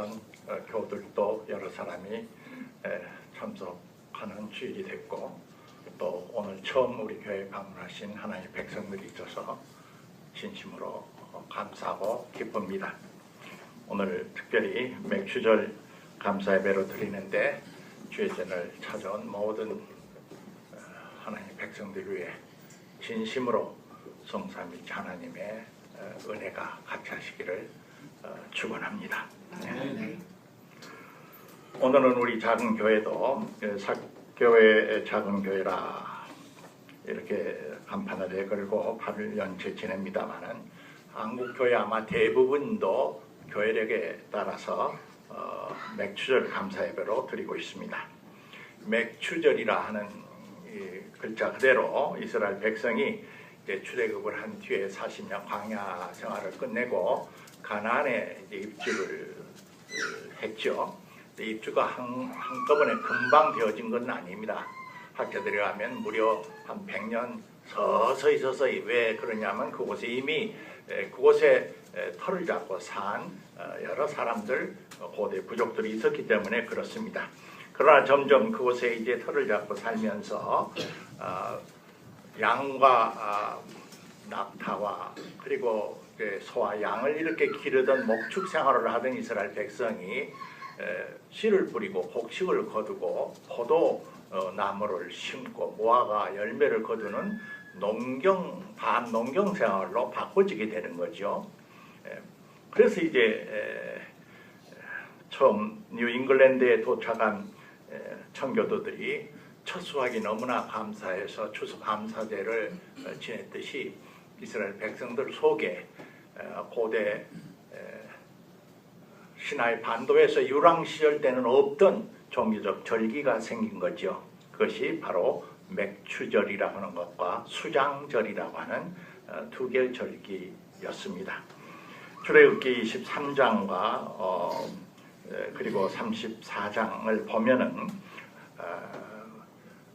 있던 교우들도 여러 사람이 참석하는 주일이 됐고, 또 오늘 처음 우리 교회에 방문하신 하나님의 백성들이 있어서 진심으로 감사하고 기쁩니다. 오늘 특별히 맥추절 감사 예배로 드리는데 주의전을 찾아온 모든 하나님의 백성들 위해 진심으로 성삼위일체 하나님의 은혜가 같이 하시기를 축원합니다. 오늘은 우리 작은 교회도 사교회 작은 교회라 이렇게 간판을 내걸고 8년째 지냅니다마는 한국 교회 아마 대부분도 교회력에 따라서 맥추절 감사 예배로 드리고 있습니다. 맥추절이라 하는 이 글자 그대로 이스라엘 백성이 이제 출애굽을 한 뒤에 40년 광야 생활을 끝내고 가나안에 입주를 했죠. 입주가 한꺼번에 금방 되어진 건 아닙니다. 학자들이 하면 무려 한 100년 서서히 왜 그러냐면 그곳에 이미 그곳에 터를 잡고 산 여러 사람들 고대 부족들이 있었기 때문에 그렇습니다. 그러나 점점 그곳에 이제 터를 잡고 살면서 양과 낙타와 그리고 소와 양을 이렇게 기르던 목축 생활을 하던 이스라엘 백성이 씨를 뿌리고 곡식을 거두고 포도 나무를 심고 무화과 열매를 거두는 반농경 생활로 바꿔지게 되는 거죠. 그래서 이제 처음 뉴잉글랜드에 도착한 청교도들이 첫 수확이 너무나 감사해서 추수감사제를 지냈듯이 이스라엘 백성들 속에 고대 시나이 반도에서 유랑시절 때는 없던 종교적 절기가 생긴 거죠. 그것이 바로 맥추절이라고 하는 것과 수장절이라고 하는 두 개의 절기였습니다. 출애굽기 23장과 그리고 34장을 보면은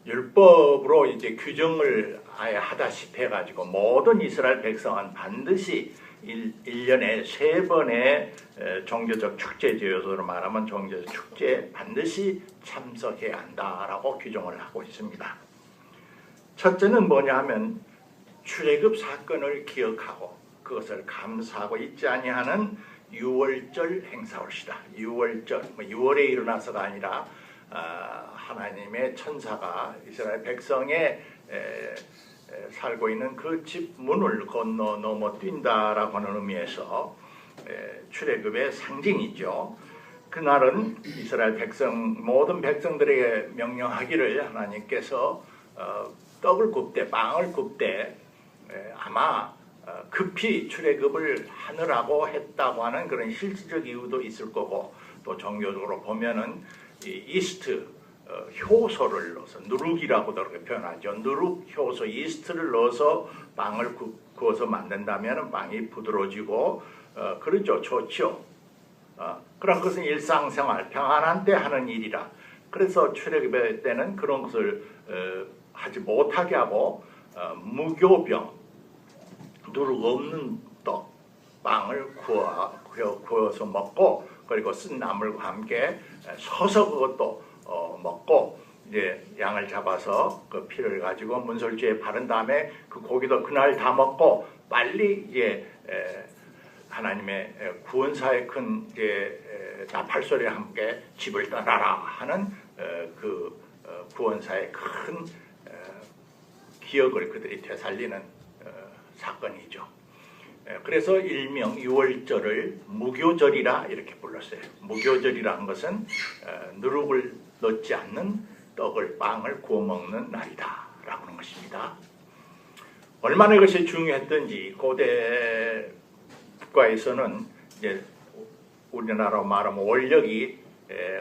율법으로 이제 규정을 아예 하다시피 해가지고 모든 이스라엘 백성은 반드시 1년에 3번의 종교적 축제제요소로 말하면 종교적 축제에 반드시 참석해야 한다라고 규정을 하고 있습니다. 첫째는 뭐냐 하면 출애굽 사건을 기억하고 그것을 감사하고 잊지 아니하는 유월절 행사올시다. 유월절, 6월에 일어나서가 아니라 하나님의 천사가 이스라엘 백성의 살고 있는 그 집 문을 건너 넘어 뛴다라고 하는 의미에서 출애굽의 상징이죠. 그날은 이스라엘 백성 모든 백성들에게 명령하기를 하나님께서 떡을 굽되 빵을 굽되 아마 급히 출애굽을 하느라고 했다고 하는 그런 실질적 이유도 있을 거고, 또 종교적으로 보면은 이 이스트 효소를 넣어서 누룩이라고도 그렇게 표현하죠. 누룩, 효소, 이스트를 넣어서 빵을 구워서 만든다면 빵이 부드러워지고 그렇죠. 좋죠. 그런 것은 일상생활 평안한 때 하는 일이라. 그래서 출애굽의 때는 그런 것을 하지 못하게 하고 무교병, 누룩 없는 떡, 빵을 구워서 먹고 그리고 쓴 나물과 함께 서서 그것도 먹고 이제 양을 잡아서 그 피를 가지고 문설주에 바른 다음에 그 고기도 그날 다 먹고 빨리 이제 하나님의 구원사의 큰 이제 나팔소리와 함께 집을 떠나라 하는 그 구원사의 큰 기억을 그들이 되살리는 사건이죠. 그래서 일명 유월절을 무교절이라 이렇게 불렀어요. 무교절이라는 것은 누룩을 넣지 않는 떡을 빵을 구워 먹는 날이다 라고 하는 것입니다. 얼마나 이것이 중요했던지 고대 국가에서는 이제 우리나라로 말하면 원력이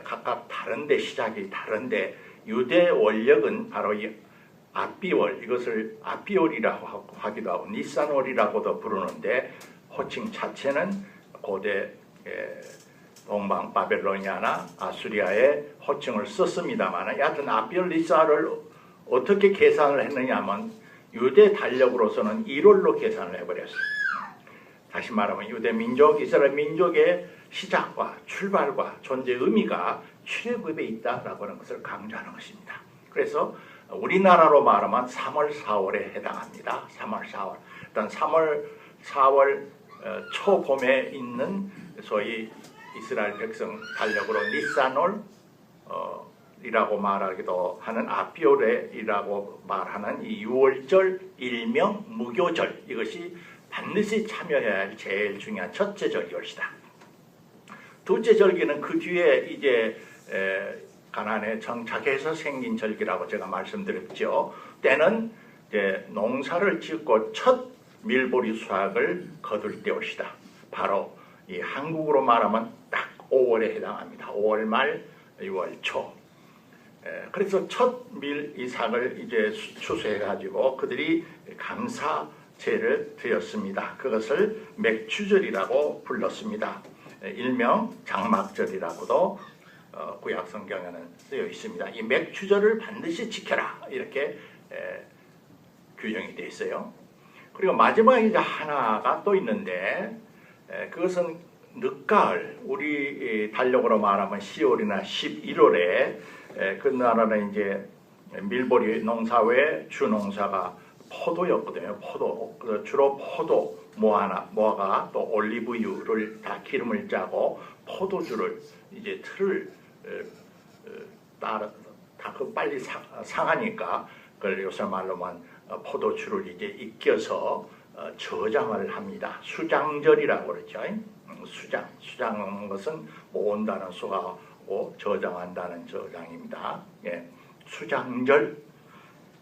각각 다른데 시작이 다른데 유대 원력은 바로 이 아비월, 이것을 아비월이라고 하기도 하고 니산월이라고도 부르는데 호칭 자체는 고대 동방 바벨로니아나 아수리아의 호칭을 썼습니다만 여하튼 아비월 니산을 어떻게 계산을 했느냐 하면 유대 달력으로서는 1월로 계산을 해버렸어요. 다시 말하면 유대 민족, 이스라엘 민족의 시작과 출발과 존재 의미가 출애굽에 있다라고 하는 것을 강조하는 것입니다. 그래서 우리나라로 말하면 3월, 4월에 해당합니다. 3월, 4월. 일단 3월, 4월 초봄에 있는 소위 이스라엘 백성 달력으로 니산월 이라고 말하기도 하는 아비오레이라고 말하는 이 6월절 일명 무교절, 이것이 반드시 참여해야 할 제일 중요한 첫째 절기였다. 둘째 절기는 그 뒤에 이제 가나안에 정착해서 생긴 절기라고 제가 말씀드렸죠. 때는 이제 농사를 짓고 첫 밀보리 수확을 거둘 때였다. 바로 이 한국으로 말하면 딱 5월에 해당합니다. 5월 말, 6월 초. 그래서 첫 밀 이삭을 이제 추수해가지고 그들이 감사제를 드렸습니다. 그것을 맥추절이라고 불렀습니다. 일명 장막절이라고도 구약 성경에는 쓰여 있습니다. 이 맥추절을 반드시 지켜라 이렇게 규정이 되어 있어요. 그리고 마지막에 이제 하나가 또 있는데 그것은 늦가을, 우리 달력으로 말하면 10월이나 11월에 그 나라는 이제 밀보리 농사 외에 주 농사가 포도였거든요. 포도. 주로 포도, 모아가 또 올리브유를 다 기름을 짜고 포도주를 이제 틀을 따라 다 그 빨리 상하니까 그걸 요새 말로만 포도주를 이제 익혀서 저장을 합니다. 수장절이라고 그러죠. 수장은 것은 모은다는 수가고 저장한다는 저장입니다. 예. 수장절,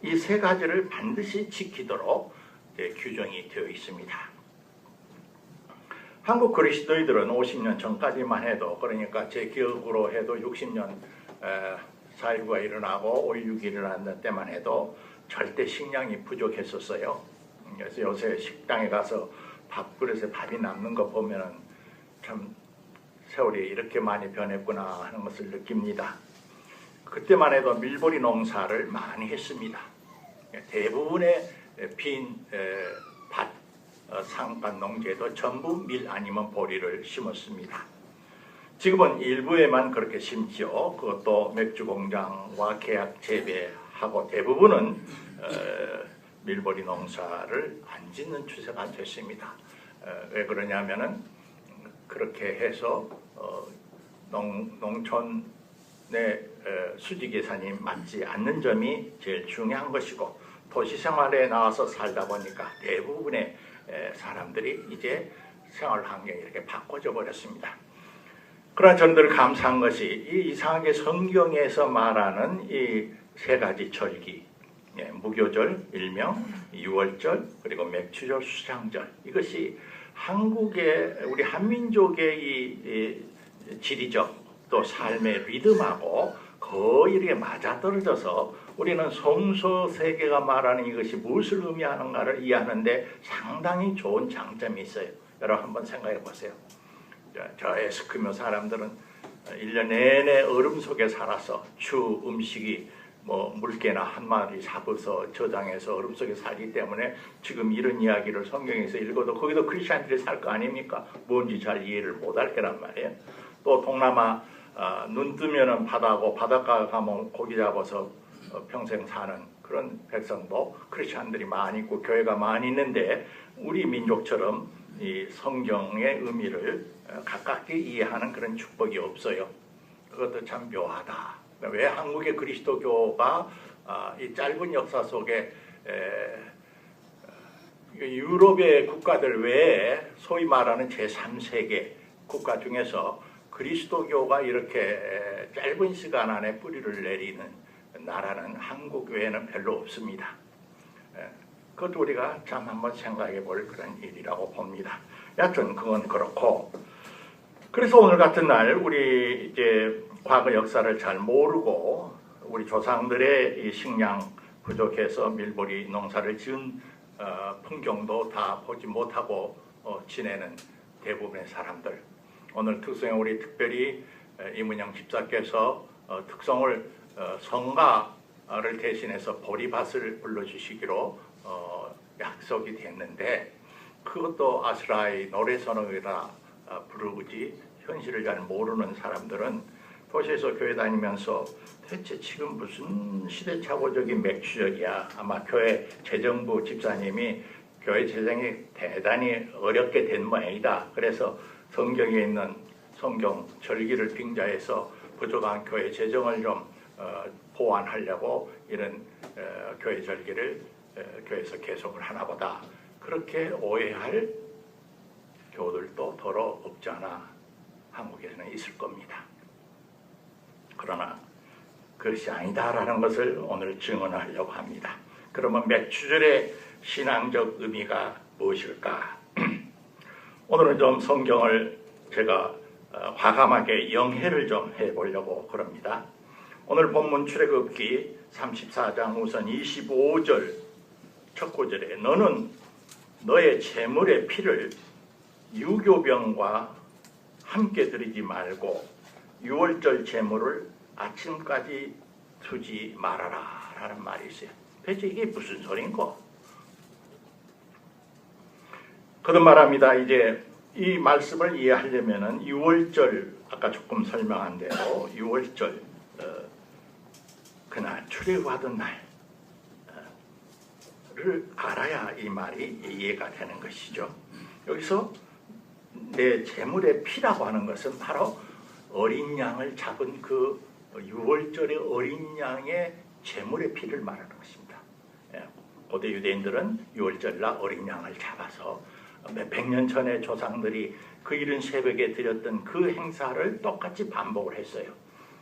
이 세 가지를 반드시 지키도록 규정이 되어 있습니다. 한국 그리스도인들은 50년 전까지만 해도, 그러니까 제 기억으로 해도 60년 4.19가 일어나고 5.16이 일어났는 때만 해도 절대 식량이 부족했었어요. 그래서 요새 식당에 가서 밥그릇에 밥이 남는 거 보면은 참 세월이 이렇게 많이 변했구나 하는 것을 느낍니다. 그때만 해도 밀보리 농사를 많이 했습니다. 대부분의 빈 밭, 상간 농지에도 전부 밀 아니면 보리를 심었습니다. 지금은 일부에만 그렇게 심지요. 그것도 맥주 공장과 계약 재배하고 대부분은 밀보리 농사를 안 짓는 추세가 됐습니다. 왜 그러냐면은 그렇게 해서 농촌의 수지 계산이 맞지 않는 점이 제일 중요한 것이고, 도시 생활에 나와서 살다 보니까 대부분의 사람들이 이제 생활 환경이 이렇게 바꿔져 버렸습니다. 그러나 저는 감사한 것이 이 이상하게 성경에서 말하는 이 세 가지 절기, 무교절, 일명 6월절, 그리고 맥추절, 수장절, 이것이 한국의 우리 한민족의 이 지리적 또 삶의 리듬하고 거의 이렇게 맞아떨어져서 우리는 성서 세계가 말하는 이것이 무엇을 의미하는가를 이해하는데 상당히 좋은 장점이 있어요. 여러분 한번 생각해 보세요. 저 에스키모 사람들은 1년 내내 얼음 속에 살아서 주 음식이 뭐 물개나 한 마리 잡아서 저장해서 얼음 속에 살기 때문에 지금 이런 이야기를 성경에서 읽어도 거기도 크리스찬들이 살 거 아닙니까? 뭔지 잘 이해를 못할 거란 말이에요. 또 동남아 눈 뜨면은 바다고 바닷가 가면 고기 잡아서 평생 사는 그런 백성도 크리스찬들이 많이 있고 교회가 많이 있는데 우리 민족처럼 이 성경의 의미를 가깝게 이해하는 그런 축복이 없어요. 그것도 참 묘하다. 왜 한국의 그리스도교가 이 짧은 역사 속에 유럽의 국가들 외에 소위 말하는 제3세계 국가 중에서 그리스도교가 이렇게 짧은 시간 안에 뿌리를 내리는 나라는 한국 외에는 별로 없습니다. 그것도 우리가 참 한번 생각해 볼 그런 일이라고 봅니다. 여하튼 그건 그렇고, 그래서 오늘 같은 날 우리 이제 과거 역사를 잘 모르고 우리 조상들의 이 식량 부족해서 밀보리 농사를 지은 풍경도 다 보지 못하고 지내는 대부분의 사람들, 오늘 특성에 우리 특별히 이문영 집사께서 특성을 성가를 대신해서 보리밭을 불러주시기로 약속이 됐는데, 그것도 아스라이 노래선언이라 부르지 현실을 잘 모르는 사람들은 도시에서 교회 다니면서 대체 지금 무슨 시대착오적인 맥주적이야. 아마 교회 재정부 집사님이 교회 재정이 대단히 어렵게 된 모양이다. 그래서 성경에 있는 성경 절기를 빙자해서 부족한 교회 재정을 좀 보완하려고 이런 교회 절기를 교회에서 계속을 하나 보다. 그렇게 오해할 교들도 더러 없지 않아 한국에서는 있을 겁니다. 그러나 그것이 아니다라는 것을 오늘 증언하려고 합니다. 그러면 맥주절의 신앙적 의미가 무엇일까? 오늘은 좀 성경을 제가 과감하게 영해를 좀 해보려고 그럽니다. 오늘 본문 출애굽기 34장 우선 25절 첫 구절에 너는 너의 제물의 피를 유교병과 함께 드리지 말고 유월절 제물을 아침까지 두지 말아라 라는 말이 있어요. 대체 이게 무슨 소린고? 그런 말합니다. 이제 이 말씀을 이해하려면은 유월절 아까 조금 설명한 대로 유월절 그날 출애굽하던 날을 알아야 이 말이 이해가 되는 것이죠. 여기서 내 제물의 피라고 하는 것은 바로 어린 양을 잡은 그 유월절의 어린 양의 제물의 피를 말하는 것입니다. 고대 유대인들은 유월절날 어린 양을 잡아서 몇백 년 전에 조상들이 그 이른 새벽에 드렸던 그 행사를 똑같이 반복을 했어요.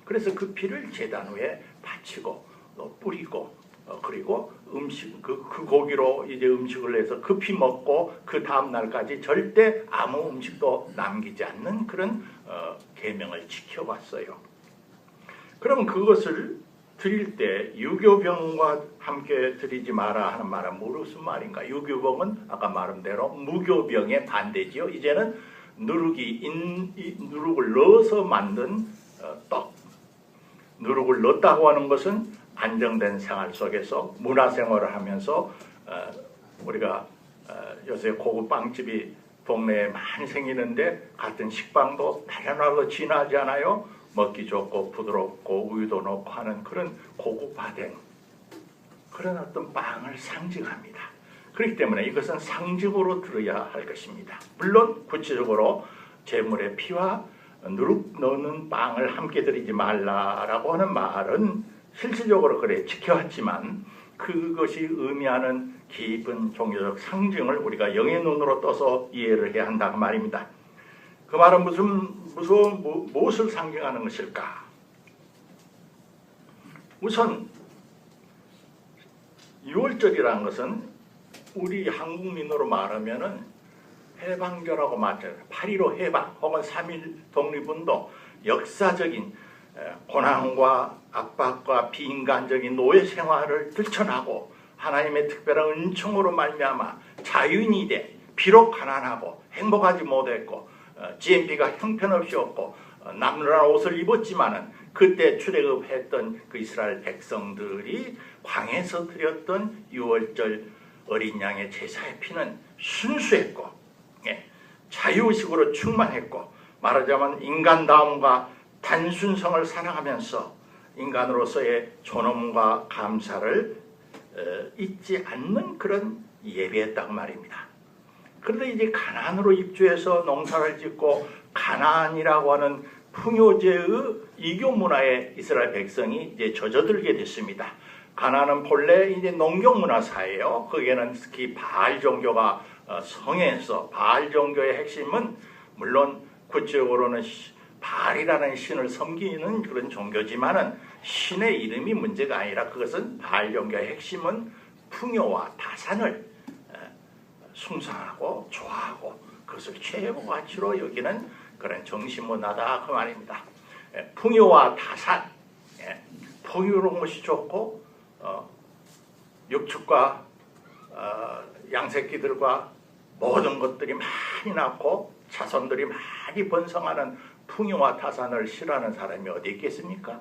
그래서 그 피를 제단 위에 바치고 또 뿌리고 그리고 음식 그 고기로 이제 음식을 해서 급히 먹고 그 다음 날까지 절대 아무 음식도 남기지 않는 그런 계명을 지켜왔어요. 그럼 그것을 드릴 때 유교병과 함께 드리지 마라 하는 말은 무슨 말인가? 유교병은 아까 말한 대로 무교병의 반대지요. 이제는 누룩을 넣어서 만든 떡. 누룩을 넣었다고 하는 것은 안정된 생활 속에서 문화생활을 하면서 우리가 요새 고급 빵집이 동네에 많이 생기는데 같은 식빵도 다양하고 진하지 않아요? 먹기 좋고 부드럽고 우유도 넣고 하는 그런 고급화된 그런 어떤 빵을 상징합니다. 그렇기 때문에 이것은 상징으로 들어야 할 것입니다. 물론 구체적으로 제물의 피와 누룩 넣는 빵을 함께 드리지 말라라고 하는 말은 실질적으로 그래 지켜왔지만 그것이 의미하는 깊은 종교적 상징을 우리가 영의 눈으로 떠서 이해를 해야 한다고 말입니다. 그 말은 무엇을 상징하는 것일까? 우선 유월절이라는 것은 우리 한국민으로 말하면은 해방절하고 맞아요. 8.15 해방 혹은 3.1 독립운동 역사적인 고난과 압박과 비인간적인 노예 생활을 들춰나고 하나님의 특별한 은총으로 말미암아 자유인이 돼 비록 가난하고 행복하지 못했고 GNP가 형편없이 없고 남루한 옷을 입었지만은 그때 출애굽했던 그 이스라엘 백성들이 광야에서 드렸던 유월절 어린 양의 제사의 피는 순수했고 자유의식으로 충만했고 말하자면 인간다움과 단순성을 사랑하면서 인간으로서의 존엄과 감사를 잊지 않는 그런 예배였다고 말입니다. 그런데 이제 가나안으로 입주해서 농사를 짓고 가나안이라고 하는 풍요제의 이교 문화에 이스라엘 백성이 이제 젖어들게 됐습니다. 가나안은 본래 이제 농경 문화사예요. 거기에는 특히 바알 종교가 성행해서 바알 종교의 핵심은 물론 구체적으로는 바알이라는 신을 섬기는 그런 종교지만은 신의 이름이 문제가 아니라 그것은 바알 종교의 핵심은 풍요와 다산을 숭상하고 좋아하고 그것을 최고 가치로 여기는 그런 정신문화다 그 말입니다. 풍요와 다산, 풍요로운 것이 좋고 육축과 양새끼들과 모든 것들이 많이 낳고 자손들이 많이 번성하는 풍요와 다산을 싫어하는 사람이 어디 있겠습니까?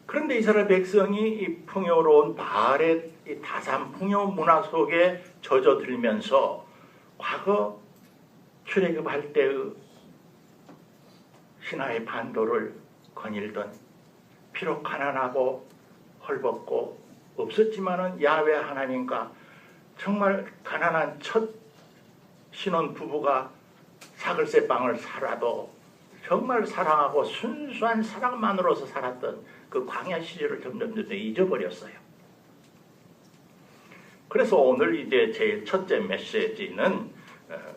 그런데 이스라엘 백성이 이 풍요로운 바알의 이 다산 풍요 문화 속에 젖어들면서 과거 출애굽할 때의 신화의 반도를 거닐던, 비록 가난하고 헐벗고 없었지만은 야훼 하나님과 정말 가난한 첫 신혼 부부가 사글세 빵을 사라도 정말 사랑하고 순수한 사랑만으로서 살았던 그 광야 시절을 점점 잊어버렸어요. 그래서 오늘 이제 제일 첫째 메시지는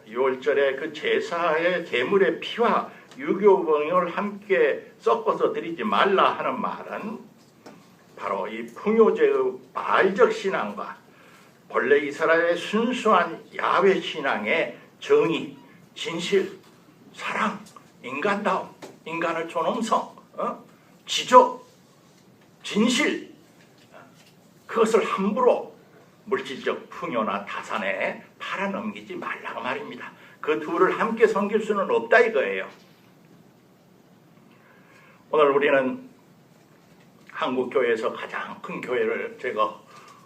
6월절에 그 제사의 제물의 피와 유교병을 함께 섞어서 드리지 말라 하는 말은 바로 이 풍요제의 바알적 신앙과 본래 이스라엘의 순수한 야훼 신앙의 정의, 진실, 사랑, 인간다움, 인간의 존엄성, 지적, 진실, 그것을 함부로 물질적 풍요나 타산에 팔아넘기지 말라고 말입니다. 그 둘을 함께 섬길 수는 없다 이거예요. 오늘 우리는 한국교회에서 가장 큰 교회를 제가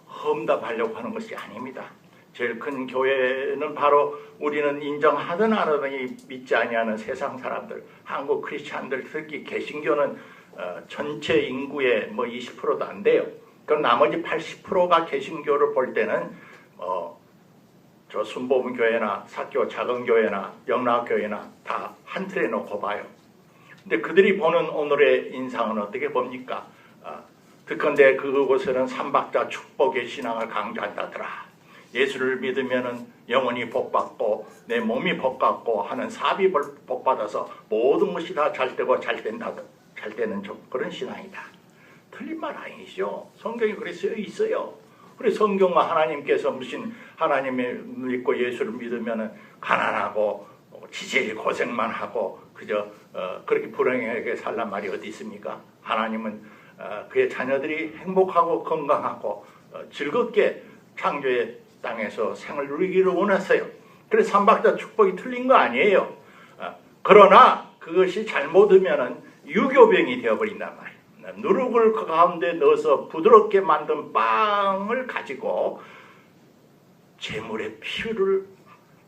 험담하려고 하는 것이 아닙니다. 제일 큰 교회는 바로 우리는 인정하든 안 하든 믿지 아니하는 세상 사람들, 한국 크리스찬들, 특히 개신교는 전체 인구의 20%도 안 돼요. 그럼 나머지 80%가 개신교를 볼 때는 저 순복음교회나 사교 작은 교회나 영락교회나 다 한 틀에 놓고 봐요. 근데 그들이 보는 오늘의 인상은 어떻게 봅니까? 특건데 그곳에는 삼박자 축복의 신앙을 강조한다더라. 예수를 믿으면은 영원히 복받고 내 몸이 복받고 하는 사비 복받아서 모든 것이 다 잘되고 잘된다, 잘되는 그런 신앙이다. 틀린 말 아니죠. 성경에 그래 쓰여 있어요. 그래 성경과 하나님께서 무슨 하나님을 믿고 예수를 믿으면은 가난하고 지제히 고생만 하고 그저 그렇게 불행하게 살란 말이 어디 있습니까? 하나님은 그의 자녀들이 행복하고 건강하고 즐겁게 창조의 땅에서 생을 누리기를 원하세요. 그래서 삼박자 축복이 틀린 거 아니에요. 그러나 그것이 잘못하면은 유교병이 되어버린단 말이에요. 누룩을 그 가운데 넣어서 부드럽게 만든 빵을 가지고 제물의 피를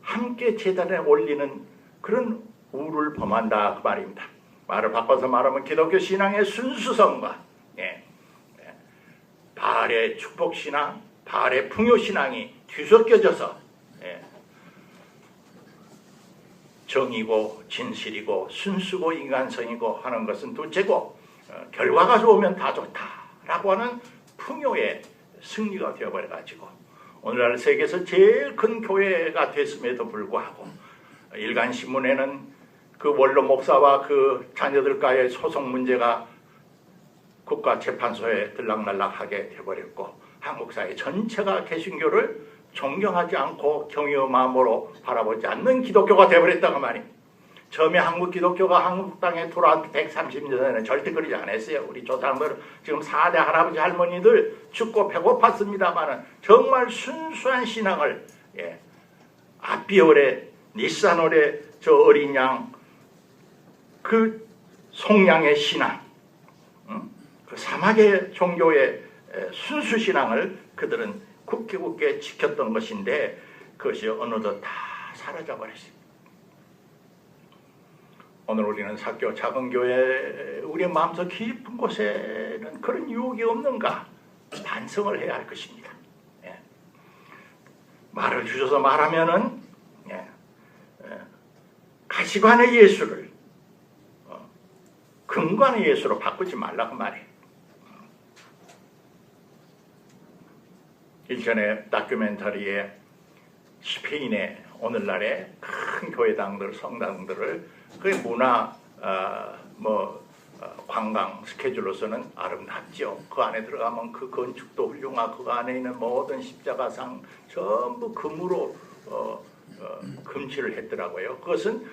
함께 제단에 올리는 그런 우를 범한다 그 말입니다. 말을 바꿔서 말하면 기독교 신앙의 순수성과 바알의 축복신앙, 바알의 풍요신앙이 뒤섞여져서 정이고 진실이고 순수고 인간성이고 하는 것은 둘째고 결과가 좋으면 다 좋다라고 하는 풍요의 승리가 되어버려가지고 오늘날 세계에서 제일 큰 교회가 됐음에도 불구하고 일간신문에는 그 원로 목사와 그 자녀들과의 소송 문제가 국가재판소에 들락날락하게 되어버렸고 한국 사회 전체가 개신교를 존경하지 않고 경외의 마음으로 바라보지 않는 기독교가 되어버렸다고 말입니다. 처음에 한국 기독교가 한국 땅에 돌아온 130년 전에는 절대 그러지 않았어요. 우리 조상들 지금 4대 할아버지 할머니들 죽고 배고팠습니다만 정말 순수한 신앙을 아비오레 니산오레 저 어린 양 그 송양의 신앙 그 사막의 종교의 순수 신앙을 그들은 굳게 지켰던 것인데 그것이 어느덧 다 사라져 버렸습니다. 오늘 우리는 사교 작은 교회 우리의 마음속 깊은 곳에는 그런 유혹이 없는가 반성을 해야 할 것입니다. 말을 주셔서 말하면은 가시관의 예수를 근관의 예수로 바꾸지 말라고 말해요. 일전에 다큐멘터리에 스페인의 오늘날의 큰 교회당들, 성당들을 그 문화 관광 스케줄로서는 아름답죠. 그 안에 들어가면 그 건축도 훌륭하고 그 안에 있는 모든 십자가상 전부 금으로 금칠을 했더라고요. 그것은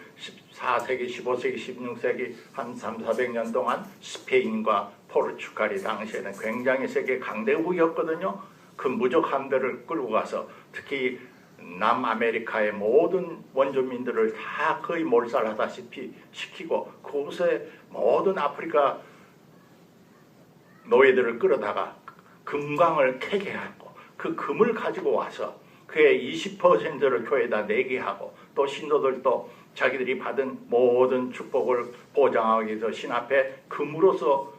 14세기, 15세기, 16세기 한 300~400년 동안 스페인과 포르투갈이 당시에는 굉장히 세계 강대국이었거든요. 그 무적 함대를 끌고 가서 특히 남아메리카의 모든 원주민들을 다 거의 몰살하다시피 시키고 그곳에 모든 아프리카 노예들을 끌어다가 금광을 캐게 하고 그 금을 가지고 와서 그의 20%를 교회에다 내게 하고 또 신도들도 자기들이 받은 모든 축복을 보장하기 위해서 신 앞에 금으로서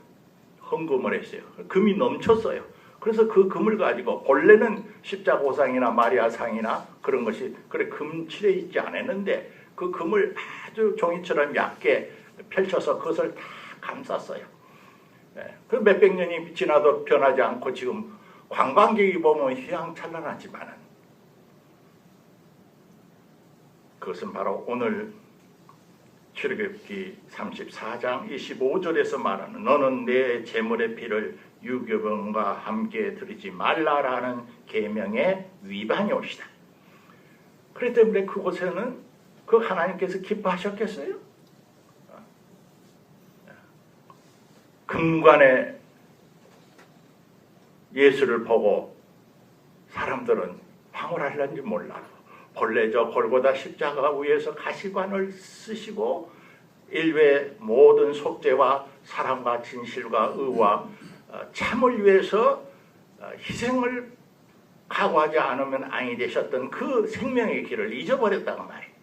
헌금을 했어요. 금이 넘쳤어요. 그래서 그 금을 가지고 본래는 십자고상이나 마리아상이나 그런 것이 그래 금칠해 있지 않았는데 그 금을 아주 종이처럼 얇게 펼쳐서 그것을 다 감쌌어요. 그 몇백 년이 지나도 변하지 않고 지금 관광객이 보면 휘황찬란하지만은 그것은 바로 오늘 출애굽기 34장 25절에서 말하는 너는 내 제물의 피를 유교병과 함께 드리지 말라라는 계명의 위반이 옵시다. 그렇기 때문에 그곳에는 그 하나님께서 기뻐하셨겠어요? 금관의 예수를 보고 사람들은 황홀하려는지 몰라도 본래 저 골고다 십자가 위에서 가시관을 쓰시고 인류의 모든 속죄와 사랑과 진실과 의와 참을 위해서 희생을 각오하지 않으면 아니 되셨던 그 생명의 길을 잊어버렸다고 말이에요.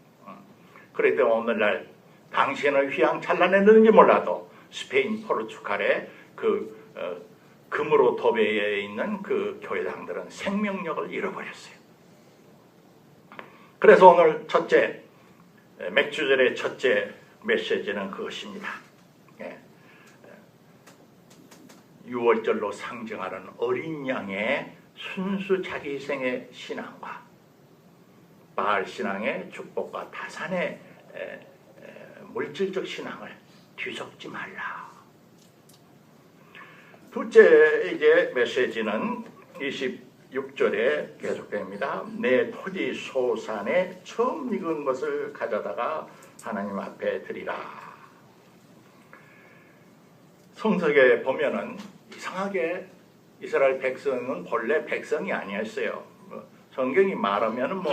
그랬더니 오늘날 당신은 휘황찬란했는지 몰라도 스페인 포르투갈의 그 금으로 도배해 있는 그 교회당들은 생명력을 잃어버렸어요. 그래서 오늘 첫째 맥주절의 첫째 메시지는 그것입니다. 유월절로 상징하는 어린 양의 순수 자기희생의 신앙과 바알 신앙의 축복과 다산의 물질적 신앙을 뒤섞지 말라. 둘째 이제 메시지는 26절에 계속됩니다. 내 토지 소산에 처음 익은 것을 가져다가 하나님 앞에 드리라. 성석에 보면은 이상하게 이스라엘 백성은 본래 백성이 아니었어요. 성경이 말하면은 뭐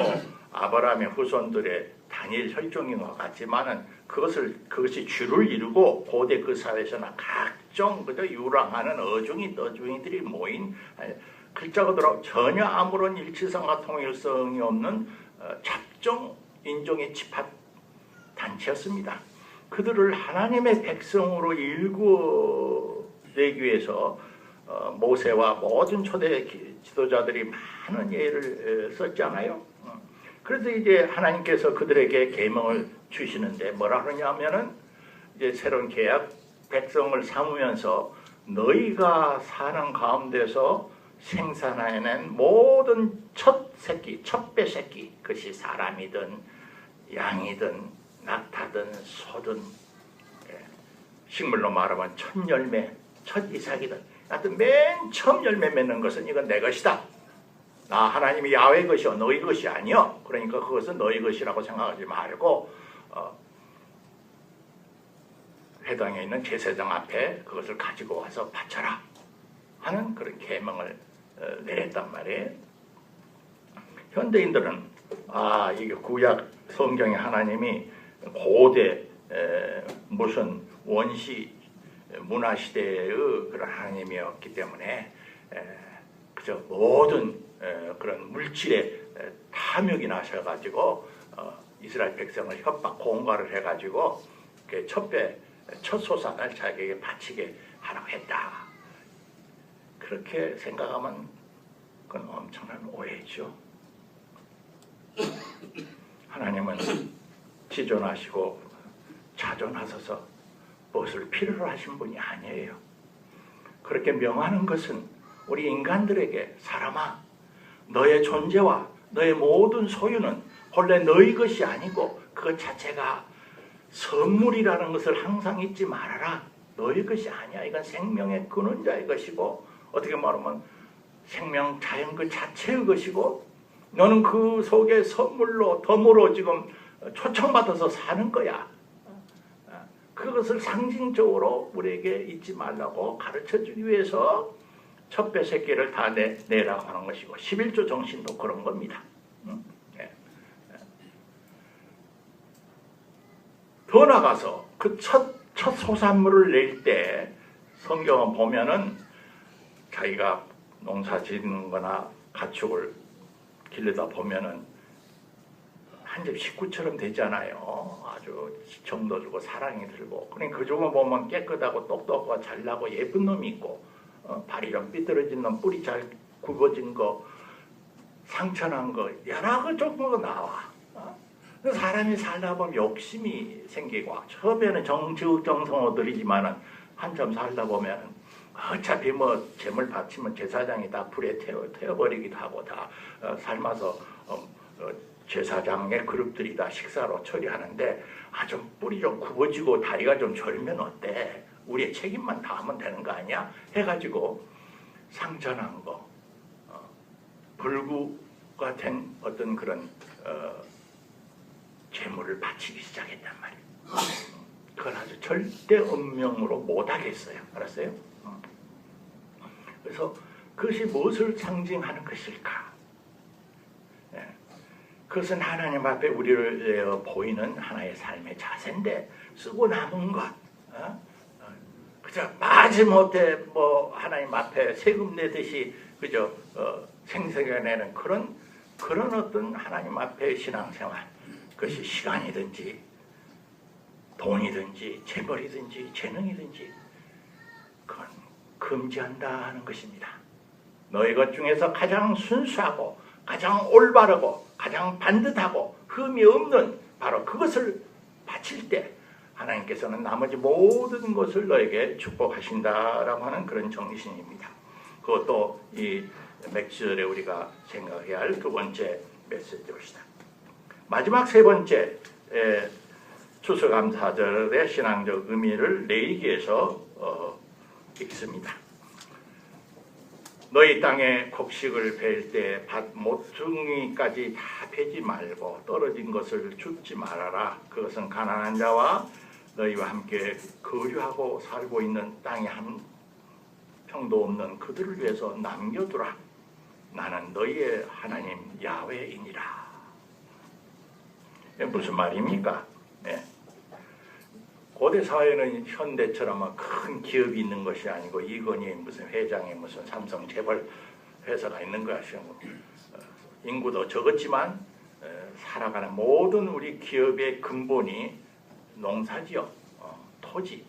아브라함의 후손들의 단일 혈종인 것 같지만은 그것이 주를 이루고 고대 그 사회에서는 각종 그저 유랑하는 어중이 떠중이들이 모인 글자 그대로 전혀 아무런 일치성과 통일성이 없는 잡종 인종의 집합 단체였습니다. 그들을 하나님의 백성으로 일구내기 위해서 모세와 모든 초대 지도자들이 많은 예를 썼잖아요. 그래서 이제 하나님께서 그들에게 계명을 주시는데 뭐라 그러냐면은 이제 새로운 계약 백성을 삼으면서 너희가 사는 가운데서 생산해낸 모든 첫 새끼, 첫배 새끼, 그것이 사람이든 양이든 낙타든 소든 식물로 말하면 첫 열매, 첫 이삭이든 하여튼 맨 처음 열매 맺는 것은 이건 내 것이다. 나 하나님이 야훼 것이요 너희 것이 아니요. 그러니까 그것은 너희 것이라고 생각하지 말고 회당에 있는 제사장 앞에 그것을 가지고 와서 바쳐라 하는 그런 계명을 내렸단 말이에요. 현대인들은 이게 구약 성경의 하나님이 고대 무슨 원시 문화 시대의 그런 하나님이었기 때문에 그저 모든 그런 물질에 탐욕이 나셔가지고 이스라엘 백성을 협박 공갈을 해가지고 첫 소산을 자기에게 바치게 하라고 했다. 그렇게 생각하면 그건 엄청난 오해죠. 하나님은 지존하시고 자존하셔서 무엇을 필요로 하신 분이 아니에요. 그렇게 명하는 것은 우리 인간들에게 사람아 너의 존재와 너의 모든 소유는 본래 너의 것이 아니고 그것 자체가 선물이라는 것을 항상 잊지 말아라. 너의 것이 아니야. 이건 생명의 근원자의 것이고 어떻게 말하면 생명 자연 그 자체의 것이고 너는 그 속에 선물로 덤으로 지금 초청받아서 사는 거야. 그것을 상징적으로 우리에게 잊지 말라고 가르쳐주기 위해서 첫배 새끼를 다 내라고 하는 것이고 11조 정신도 그런 겁니다. 더 나가서 그 첫 소산물을 낼 때 성경을 보면은 자기가 농사 짓는 거나 가축을 길러다 보면은 한 집 식구처럼 되잖아요. 아주 정도 주고 사랑이 들고. 그러니까 그중에 보면 깨끗하고 똑똑하고 잘나고 예쁜 놈이 있고, 발이 좀 삐뚤어진 놈, 뿌리 잘 굽어진 거, 상처난 거, 여러 그 종류가 나와. 사람이 살다 보면 욕심이 생기고, 처음에는 정성어들이지만은 한참 살다 보면은 어차피 뭐 재물 바치면 제사장이 다 불에 태워버리기도 하고, 다 삶아서 제사장의 그룹들이 다 식사로 처리하는데, 좀 뿔이 좀 굽어지고 다리가 좀 절면 어때? 우리의 책임만 다하면 되는 거 아니야? 해가지고 상처난 거, 불구가 된 어떤 그런 재물을 바치기 시작했단 말이에요. 그건 아주 절대 운명으로 못하겠어요. 알았어요? 그래서 그것이 무엇을 상징하는 것일까? 그것은 하나님 앞에 우리를 보이는 하나의 삶의 자세인데, 쓰고 남은 것, 그저 마지못해 뭐 하나님 앞에 세금 내듯이 그저 생색내는 그런 어떤 하나님 앞에 신앙생활, 그것이 시간이든지 돈이든지 재벌이든지 재능이든지 그건 금지한다 하는 것입니다. 너희 것 중에서 가장 순수하고 가장 올바르고 가장 반듯하고 흠이 없는 바로 그것을 바칠 때 하나님께서는 나머지 모든 것을 너에게 축복하신다라고 하는 그런 정신입니다. 그것도 이 맥주절에 우리가 생각해야 할 두 번째 메시지입니다. 마지막 세 번째 추수감사절의 신앙적 의미를 레위기에서 읽습니다. 너희 땅에 곡식을 벨 때 밭 모퉁이까지 다 베지 말고 떨어진 것을 줍지 말아라. 그것은 가난한 자와 너희와 함께 거류하고 살고 있는 땅에 한 평도 없는 그들을 위해서 남겨두라. 나는 너희의 하나님 야훼이니라. 무슨 말입니까? 고대 사회는 현대처럼 큰 기업이 있는 것이 아니고 이건희 무슨 회장이 무슨 삼성 재벌 회사가 있는 것이 아니고, 인구도 적었지만 살아가는 모든 우리 기업의 근본이 농사지역, 토지,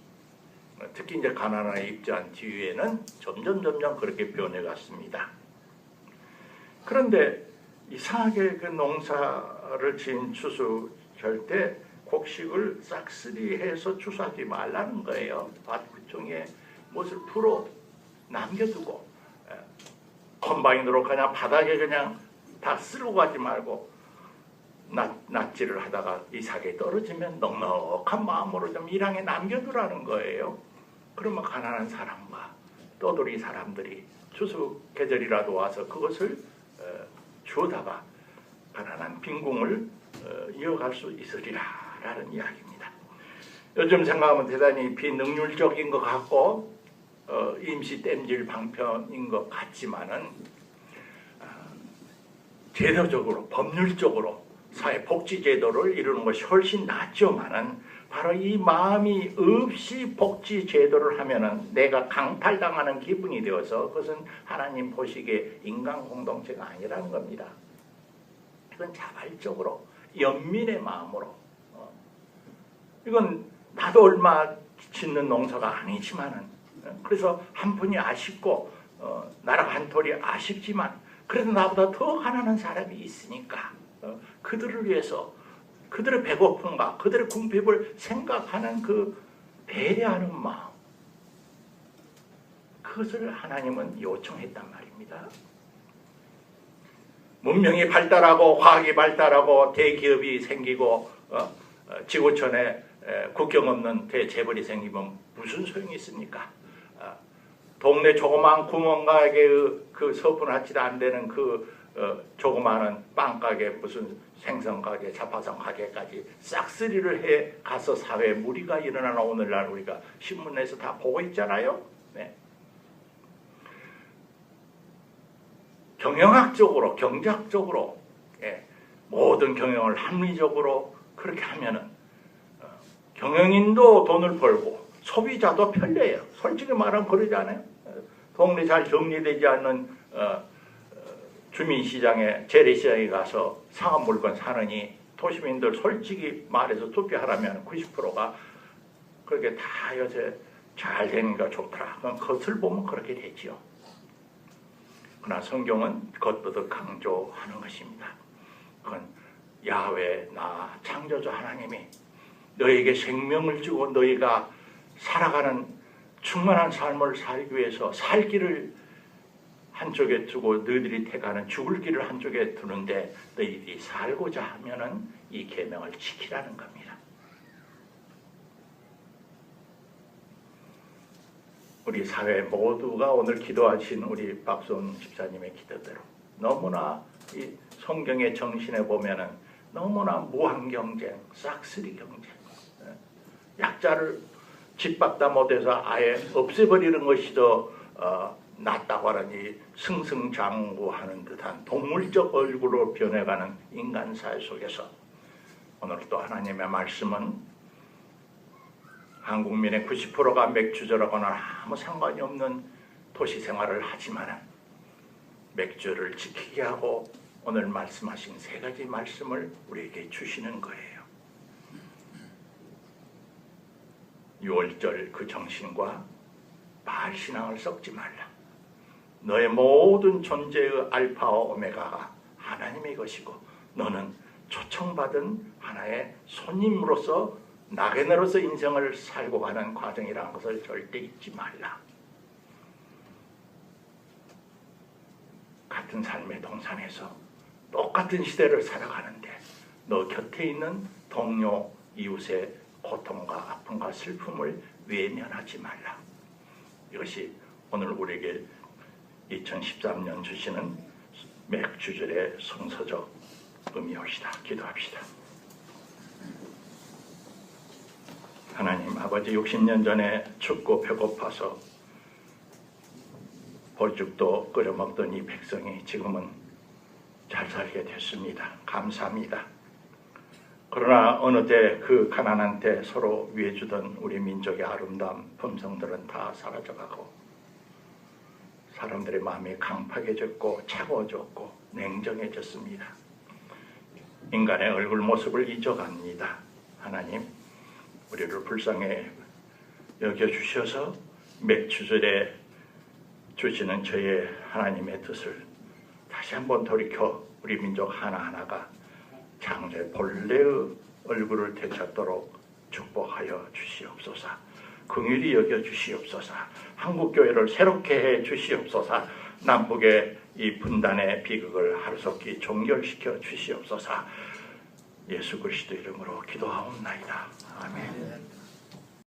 특히 이제 가나안에 입주한 뒤에는 점점 그렇게 변해갔습니다. 그런데 이상하게 그 농사를 지은 추수할 때 곡식을 싹쓸이해서 추수하지 말라는 거예요. 밭 구청에 못을 풀어 남겨두고 컴바인으로 그냥 바닥에 그냥 다 쓸고 가지 말고 낫지를 하다가 이삭에 떨어지면 넉넉한 마음으로 좀 일항에 남겨두라는 거예요. 그러면 가난한 사람과 떠돌이 사람들이 추수 계절이라도 와서 그것을 주워다가 가난한 빈궁을 이어갈 수 있으리라 라는 이야기입니다. 요즘 생각하면 대단히 비능률적인 것 같고 임시 땜질 방편인 것 같지만은 제도적으로 법률적으로 사회복지제도를 이루는 것이 훨씬 낫죠만은 바로 이 마음이 없이 복지제도를 하면은 내가 강탈당하는 기분이 되어서 그것은 하나님 보시기에 인간 공동체가 아니라는 겁니다. 이건 자발적으로 연민의 마음으로, 이건 나도 얼마 짓는 농사가 아니지만은, 그래서 한 분이 아쉽고 나라가 한 톨이 아쉽지만 그래도 나보다 더 가난한 사람이 있으니까 그들을 위해서 그들의 배고픔과 그들의 궁핍을 생각하는 그 배려하는 마음, 그것을 하나님은 요청했단 말입니다. 문명이 발달하고 과학이 발달하고 대기업이 생기고 지구촌에 국경 없는 대재벌이 생기면 무슨 소용이 있습니까? 동네 조그마한 구멍가게 그 서분하지도 안 되는 그 조그마한 빵가게 무슨 생선가게 자파상 가게까지 싹쓸이를 해 가서 사회에 무리가 일어나는 오늘날 우리가 신문에서 다 보고 있잖아요. 네. 경영학적으로 경제학적으로 모든 경영을 합리적으로 그렇게 하면은 경영인도 돈을 벌고 소비자도 편리해요. 솔직히 말하면 그러지 않아요? 동네 잘 정리되지 않는 주민시장에 재래시장에 가서 상업 물건 사느니 도시민들 솔직히 말해서 투표하라면 90%가 그렇게 다 요새 잘 되니까 좋더라. 그럼 겉을 보면 그렇게 되지요. 그러나 성경은 겉보다 강조하는 것입니다. 그건 야훼 나 창조주 하나님이 너에게 생명을 주고 너희가 살아가는 충만한 삶을 살기 위해서 살 길을 한쪽에 두고 너희들이 택하는 죽을 길을 한쪽에 두는데 너희들이 살고자 하면은 이 계명을 지키라는 겁니다. 우리 사회 모두가 오늘 기도하신 우리 박수원 집사님의 기도대로 너무나 이 성경의 정신에 보면은 너무나 무한 경쟁, 싹쓸이 경쟁, 약자를 짓밟다 못해서 아예 없애버리는 것이 더 낫다고 하니 승승장구하는 듯한 동물적 얼굴로 변해가는 인간사회 속에서 오늘 또 하나님의 말씀은 한국민의 90%가 맥주저라고는 아무 상관이 없는 도시 생활을 하지만 맥주를 지키게 하고 오늘 말씀하신 세 가지 말씀을 우리에게 주시는 거예요. 6월절 그 정신과 바알 신앙을 섞지 말라. 너의 모든 존재의 알파와 오메가가 하나님의 것이고 너는 초청받은 하나의 손님으로서 나그네로서 인생을 살고 가는 과정이라는 것을 절대 잊지 말라. 같은 삶의 동산에서 똑같은 시대를 살아가는데 너 곁에 있는 동료 이웃의 고통과 아픔과 슬픔을 외면하지 말라. 이것이 오늘 우리에게 2013년 주시는 맥주절의 성서적 의미옵시다. 기도합시다. 하나님 아버지 60년 전에 춥고 배고파서 볼죽도 끓여 먹던 이 백성이 지금은 잘 살게 됐습니다. 감사합니다. 그러나 어느 때 그 가난한 때 서로 위해주던 우리 민족의 아름다운 품성들은 다 사라져가고 사람들의 마음이 강팍해졌고 차가워졌고 냉정해졌습니다. 인간의 얼굴 모습을 잊어갑니다. 하나님 우리를 불쌍히 여겨주셔서 맥주절에 주시는 저의 하나님의 뜻을 다시 한번 돌이켜 우리 민족 하나하나가 창조의 본래의 얼굴을 되찾도록 축복하여 주시옵소서. 긍휼히 여겨주시옵소서. 한국교회를 새롭게 해 주시옵소서. 남북의 이 분단의 비극을 하루속히 종결시켜 주시옵소서. 예수 그리스도 이름으로 기도하옵나이다. 아멘.